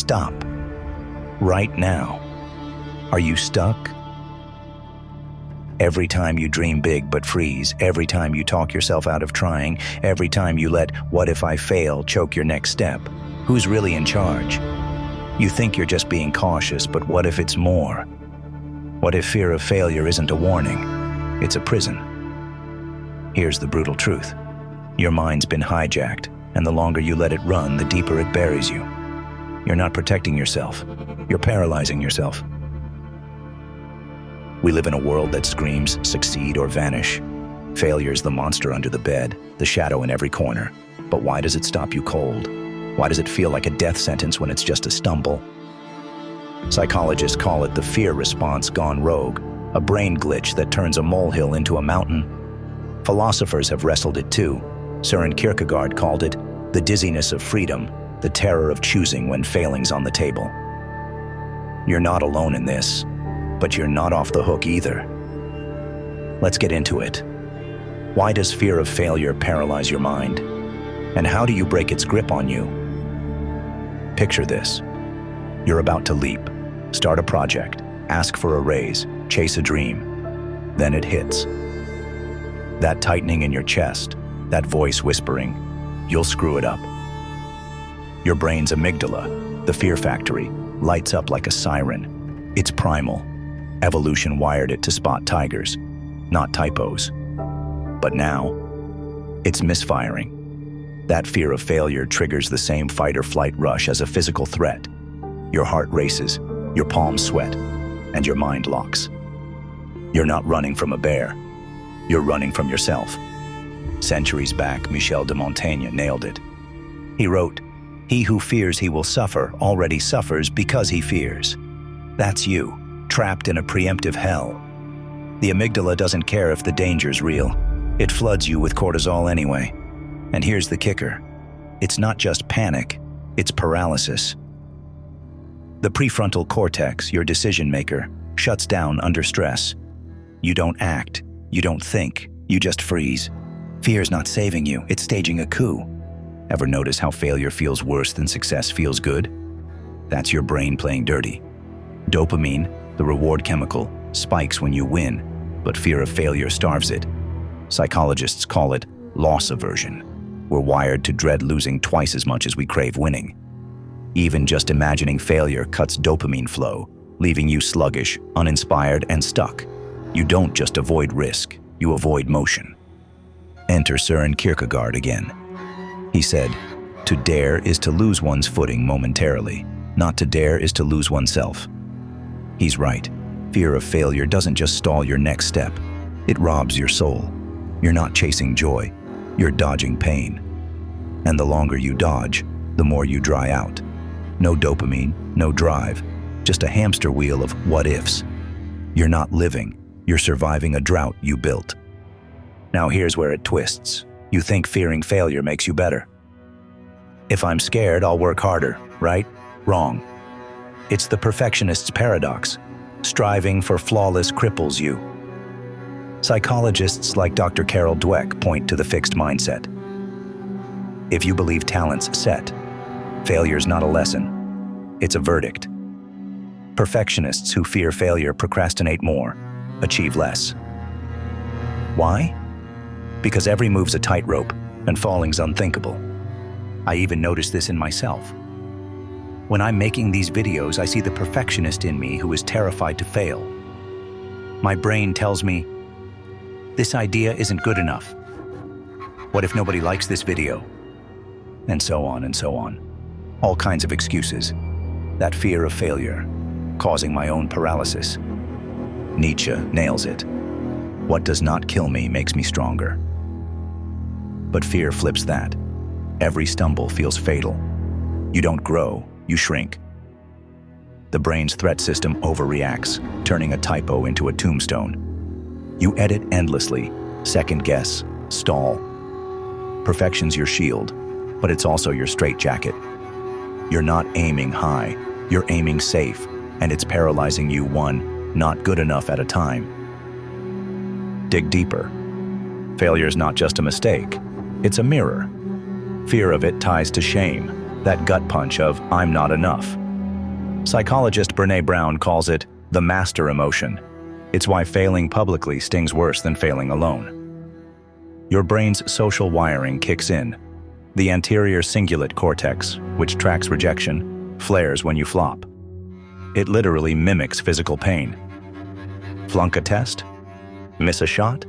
stop. Right now. Are you stuck? Every time you dream big but freeze, every time you talk yourself out of trying, every time you let "what if I fail" choke your next step, who's really in charge? You think you're just being cautious, but what if it's more? What if fear of failure isn't a warning? It's a prison. Here's the brutal truth. Your mind's been hijacked, and the longer you let it run, the deeper it buries you. You're not protecting yourself. You're paralyzing yourself. We live in a world that screams, succeed or vanish. Failure's the monster under the bed, the shadow in every corner. But why does it stop you cold? Why does it feel like a death sentence when it's just a stumble? Psychologists call it the fear response gone rogue, a brain glitch that turns a molehill into a mountain. Philosophers have wrestled it too. Søren Kierkegaard called it the dizziness of freedom, the terror of choosing when failing's on the table. You're not alone in this, but you're not off the hook either. Let's get into it. Why does fear of failure paralyze your mind? And how do you break its grip on you? Picture this. You're about to leap, start a project, ask for a raise, chase a dream. Then it hits. That tightening in your chest, that voice whispering, "You'll screw it up." Your brain's amygdala, the fear factory, lights up like a siren. It's primal. Evolution wired it to spot tigers, not typos. But now, it's misfiring. That fear of failure triggers the same fight-or-flight rush as a physical threat. Your heart races, your palms sweat, and your mind locks. You're not running from a bear. You're running from yourself. Centuries back, Michel de Montaigne nailed it. He wrote, "He who fears he will suffer already suffers because he fears." That's you, trapped in a preemptive hell. The amygdala doesn't care if the danger's real. It floods you with cortisol anyway. And here's the kicker. It's not just panic, it's paralysis. The prefrontal cortex, your decision maker, shuts down under stress. You don't act, you don't think, you just freeze. Fear's not saving you, it's staging a coup. Ever notice how failure feels worse than success feels good? That's your brain playing dirty. Dopamine, the reward chemical, spikes when you win, but fear of failure starves it. Psychologists call it loss aversion. We're wired to dread losing twice as much as we crave winning. Even just imagining failure cuts dopamine flow, leaving you sluggish, uninspired, and stuck. You don't just avoid risk, you avoid motion. Enter Søren Kierkegaard again. He said, "To dare is to lose one's footing momentarily. Not to dare is to lose oneself." He's right. Fear of failure doesn't just stall your next step. It robs your soul. You're not chasing joy. You're dodging pain. And the longer you dodge, the more you dry out. No dopamine, no drive, just a hamster wheel of what-ifs. You're not living. You're surviving a drought you built. Now here's where it twists. You think fearing failure makes you better. If I'm scared, I'll work harder, right? Wrong. It's the perfectionist's paradox. Striving for flawless cripples you. Psychologists like Dr. Carol Dweck point to the fixed mindset. If you believe talent's set, failure's not a lesson. It's a verdict. Perfectionists who fear failure procrastinate more, achieve less. Why? Because every move's a tightrope, and falling's unthinkable. I even notice this in myself. When I'm making these videos, I see the perfectionist in me who is terrified to fail. My brain tells me, this idea isn't good enough. What if nobody likes this video? And so on and so on. All kinds of excuses. That fear of failure, causing my own paralysis. Nietzsche nails it. What does not kill me makes me stronger. But fear flips that. Every stumble feels fatal. You don't grow, you shrink. The brain's threat system overreacts, turning a typo into a tombstone. You edit endlessly, second guess, stall. Perfection's your shield, but it's also your straitjacket. You're not aiming high, you're aiming safe, and it's paralyzing you one not good enough at a time. Dig deeper. Failure's not just a mistake, it's a mirror. Fear of it ties to shame, that gut punch of "I'm not enough." Psychologist Brené Brown calls it the master emotion. It's why failing publicly stings worse than failing alone. Your brain's social wiring kicks in. The anterior cingulate cortex, which tracks rejection, flares when you flop. It literally mimics physical pain. Flunk a test? Miss a shot?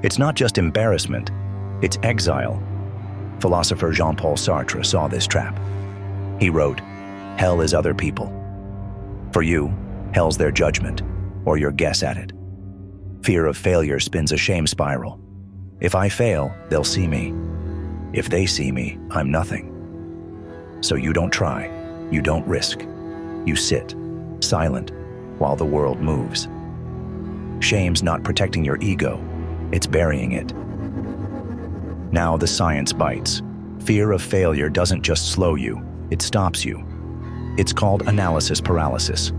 It's not just embarrassment, it's exile. Philosopher Jean-Paul Sartre saw this trap. He wrote, "Hell is other people. For you, hell's their judgment, or your guess at it." Fear of failure spins a shame spiral. If I fail, they'll see me. If they see me, I'm nothing. So you don't try, you don't risk. You sit, silent, while the world moves. Shame's not protecting your ego, it's burying it. Now the science bites. Fear of failure doesn't just slow you, it stops you. It's called analysis paralysis.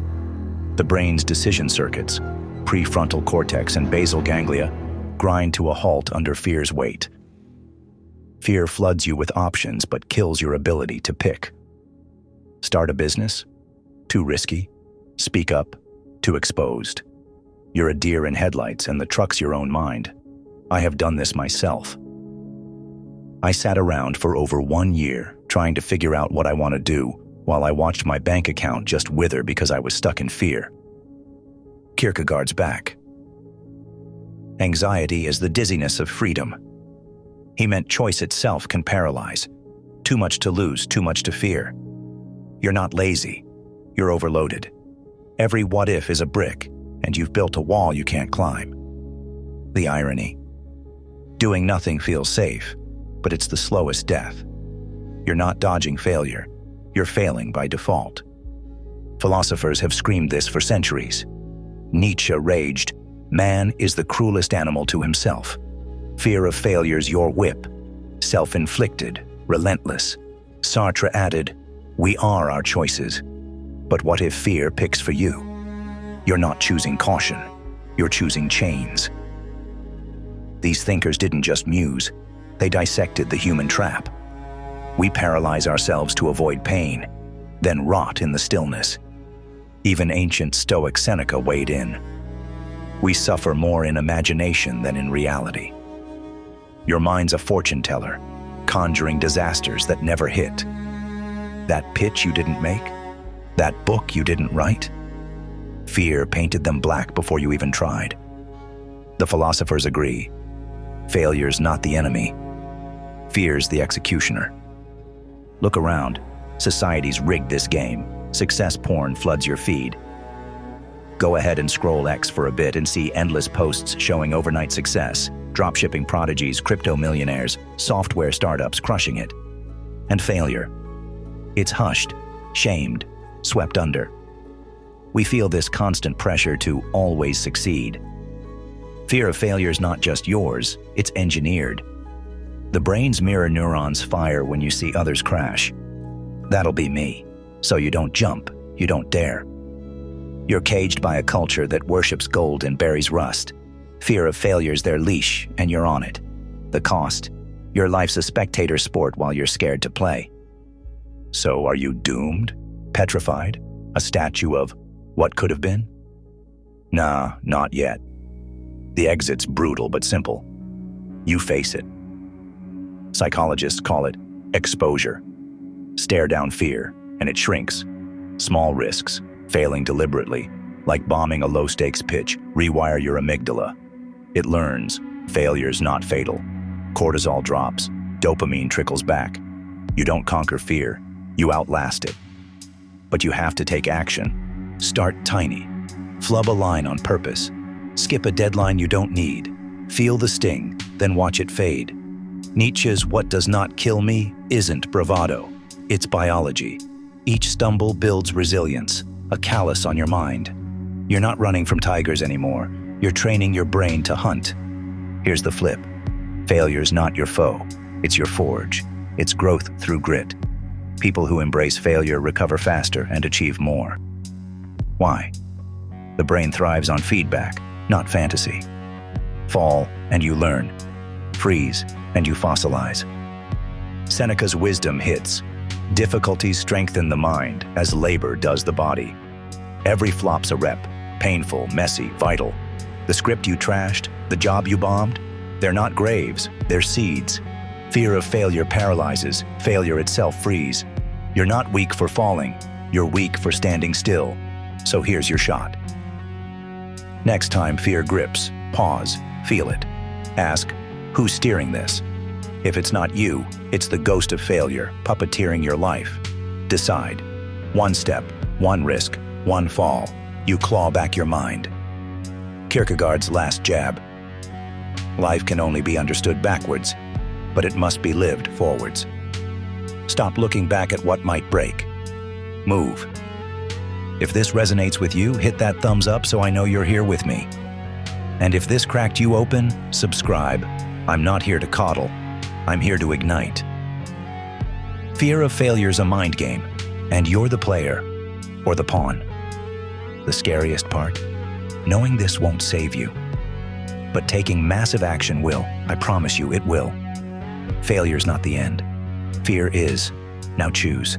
The brain's decision circuits, prefrontal cortex and basal ganglia, grind to a halt under fear's weight. Fear floods you with options but kills your ability to pick. Start a business? Too risky. Speak up? Too exposed. You're a deer in headlights and the truck's your own mind. I have done this myself. I sat around for over 1 year trying to figure out what I want to do while I watched my bank account just wither because I was stuck in fear. Kierkegaard's back. Anxiety is the dizziness of freedom. He meant choice itself can paralyze. Too much to lose, too much to fear. You're not lazy. You're overloaded. Every what if is a brick, and you've built a wall you can't climb. The irony. Doing nothing feels safe, but it's the slowest death. You're not dodging failure. You're failing by default. Philosophers have screamed this for centuries. Nietzsche raged, "Man is the cruelest animal to himself. Fear of failure's your whip. Self-inflicted, relentless." Sartre added, "We are our choices. But what if fear picks for you? You're not choosing caution. You're choosing chains." These thinkers didn't just muse. They dissected the human trap. We paralyze ourselves to avoid pain, then rot in the stillness. Even ancient Stoic Seneca weighed in. We suffer more in imagination than in reality. Your mind's a fortune teller, conjuring disasters that never hit. That pitch you didn't make? That book you didn't write? Fear painted them black before you even tried. The philosophers agree. Failure's not the enemy. Fear's the executioner. Look around. Society's rigged this game. Success porn floods your feed. Go ahead and scroll X for a bit and see endless posts showing overnight success, dropshipping prodigies, crypto millionaires, software startups crushing it. And failure. It's hushed, shamed, swept under. We feel this constant pressure to always succeed. Fear of failure is not just yours, it's engineered. The brain's mirror neurons fire when you see others crash. That'll be me. So you don't jump, you don't dare. You're caged by a culture that worships gold and buries rust. Fear of failure's their leash, and you're on it. The cost? Your life's a spectator sport while you're scared to play. So are you doomed? Petrified? A statue of what could have been? Nah, not yet. The exit's brutal but simple. You face it. Psychologists call it exposure. Stare down fear, and it shrinks. Small risks, failing deliberately, like bombing a low-stakes pitch, rewire your amygdala. It learns, failure's not fatal. Cortisol drops, dopamine trickles back. You don't conquer fear, you outlast it. But you have to take action. Start tiny. Flub a line on purpose. Skip a deadline you don't need. Feel the sting, then watch it fade. Nietzsche's "What does not kill me" isn't bravado. It's biology. Each stumble builds resilience, a callus on your mind. You're not running from tigers anymore. You're training your brain to hunt. Here's the flip. Failure's not your foe. It's your forge. It's growth through grit. People who embrace failure recover faster and achieve more. Why? The brain thrives on feedback, not fantasy. Fall, and you learn. Freeze, and you fossilize. Seneca's wisdom hits. Difficulties strengthen the mind as labor does the body. Every flop's a rep, painful, messy, vital. The script you trashed, the job you bombed, they're not graves, they're seeds. Fear of failure paralyzes, failure itself frees. You're not weak for falling, you're weak for standing still. So here's your shot. Next time fear grips, pause, feel it. Ask, who's steering this? If it's not you, it's the ghost of failure, puppeteering your life. Decide. One step, one risk, one fall. You claw back your mind. Kierkegaard's last jab. Life can only be understood backwards, but it must be lived forwards. Stop looking back at what might break. Move. If this resonates with you, hit that thumbs up so I know you're here with me. And if this cracked you open, subscribe. I'm not here to coddle. I'm here to ignite. Fear of failure's a mind game, and you're the player, or the pawn. The scariest part? Knowing this won't save you. But taking massive action will, I promise you it will. Failure's not the end. Fear is. Now choose.